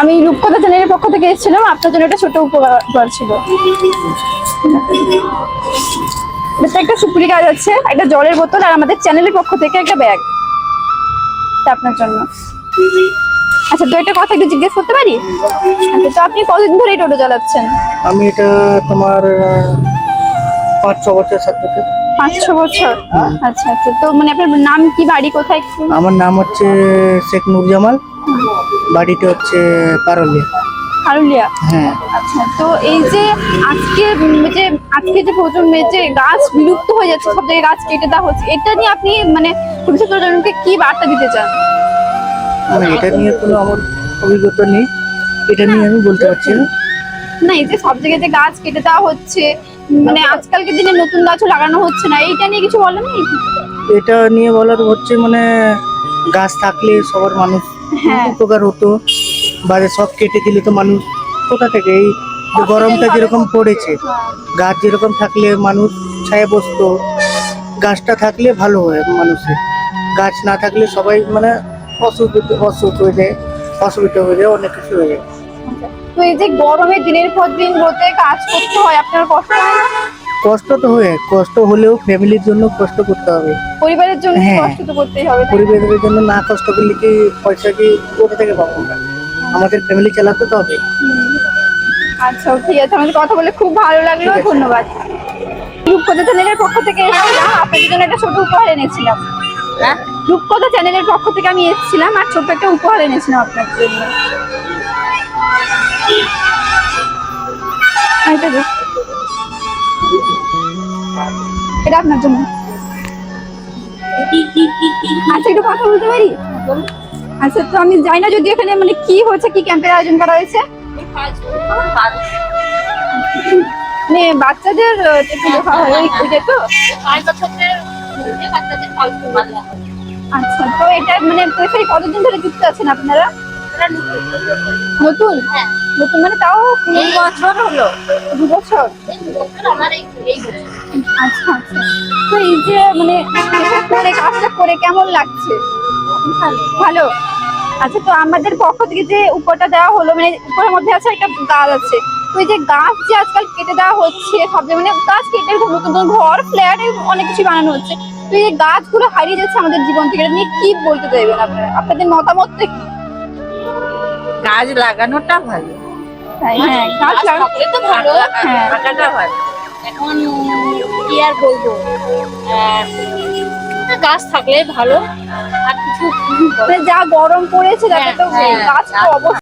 আমি রূপকথা চ্যানেলের পক্ষ থেকে এসেছিলাম, আপনার জন্য একটা ছোট উপহার ছিল। এটা একটা সুপুরি গাছ আছে, একটা জলের বোতল, আর আমাদের চ্যানেলের পক্ষ থেকে একটা ব্যাগ আপনার জন্য। আচ্ছা, তো একটা কথা একটু জিজ্ঞেস করতে পারি? আচ্ছা, তো আপনি কতদিন ধরে এই টোটো চালাচ্ছেন? আমি এটা তোমার 5-6 বছর সাথে। 5-6 বছর। আচ্ছা আচ্ছা, তো মানে আপনার নাম কি, বাড়ি কোথায় একটু? আমার নাম হচ্ছে শেখ নুরজামাল, বাড়িটা হচ্ছে পারুলিয়া। হারুলিয়া। হ্যাঁ। আচ্ছা, তো এই যে আজকে যে প্রজন্মের যে গাছ বিলুপ্ত হয়ে যাচ্ছে, সব জায়গায় গাছ কেটে দেওয়া হচ্ছে, এটা নিয়ে আপনি মানে ভবিষ্যৎ প্রজন্মকে কি বার্তা দিতে চান? মানে এটা নিয়ে কোনো আমার অভিজ্ঞতা নেই, এটা নিয়ে আমি বলতে পারছি না। না, এই যে সব জায়গায় যে গাছ কেটে দেওয়া হচ্ছে, মানে আজকালকে দিনে নতুন গাছও লাগানো হচ্ছে না, এইটা নিয়ে কিছু বলেন নেই? এটা নিয়ে বলার হচ্ছে মানে গাছ থাকলে সবার মানুষ হ্যাঁ। উপকার হতো, বাজে সব কেটে দিলে তো মানুষ কোথা থেকে, এই যে গরমটা যেরকম পড়েছে, গাছ যেরকম থাকলে মানুষ ছায়া বসতো, গাছটা থাকলে ভালো হয় মানুষের, গাছ না থাকলে সবাই মানে অসুখ হয়ে যায়, অসুবিধা হয়ে যায়, অনেক কিছু হয়ে যায়। তো এই যে গরমে দিনের পর দিন রোদে কাজ করতে হয়, আপনার কষ্ট হয় না? কষ্ট তো হয়, কষ্ট হলেও ফ্যামিলির জন্য কষ্ট করতে হবে। পরিবারের জন্য হ্যাঁ। কষ্ট তো করতেই হবে, তাই না? পরিবারের জন্য না কষ্ট করলে কি পয়সা কি কোথা থেকে পাবো আমরা? আমাদের ফ্যামিলি চালাতে তো হবে। আচ্ছা, ঠিক আছে, আমাদের কথা বলে খুব ভালো লাগলো, ঠিক আছে। ধন্যবাদ। রূপকথা চ্যানেলের পক্ষ থেকে এসেছিলাম, আপনাদের জন্য একটা ছোট উপহার এনেছিলাম। হ্যাঁ? রূপকথা চ্যানেলের পক্ষ থেকে আমি এসেছিলাম, আর ছোট্ট একটা উপহার এনেছিলাম আপনার জন্য। এইটা দিন। এটা আপনার জন্য। আচ্ছা, একটু কথা বলতে পারি? আচ্ছা, তো আমি জানি না যদি এখানে মানে কি হচ্ছে, কি ক্যাম্পের আয়োজন করা হয়েছে? মানে বাচ্চাদের একটু দেখা হয় ওইটা তো। আচ্ছা, তো এটা মানে এখানে কতদিন ধরে যুক্ত আছেন আপনারা? নতুন? নতুন মানে তাও 2 বছর হলো। 2 বছর। আচ্ছা আচ্ছা, তো এই যে মানে এটা করে কাজটা করে কেমন লাগছে? ভালো। আচ্ছা, তো আমাদের পক্ষ থেকে যে উপহারটা দেওয়া হলো, মানে উপহারের মধ্যে আছে একটা গাছ আছে, তো এই যে গাছ যে আজকাল কেটে দেওয়া হচ্ছে সব জায়গায়, মানে গাছ কেটে নতুন নতুন ঘর, ফ্ল্যাট, অনেক কিছু বানানো হচ্ছে, তো এই যে গাছগুলো হারিয়ে যাচ্ছে আমাদের জীবন থেকে, এটা নিয়ে কি বলতে চাইবেন আপনারা? আপনাদের মতামতটা কি? গাছ লাগানোটা ভালো। হ্যাঁ, গাছ থাকলে তো ভালো, হ্যাঁ। লাগাটা ভালো। এখন কি আর বলবো, গাছ থাকলে ভালো। আর কিছু মানে যা গরম পড়েছে, তাতে তো হ্যাঁ, গাছ তো অবশ্যই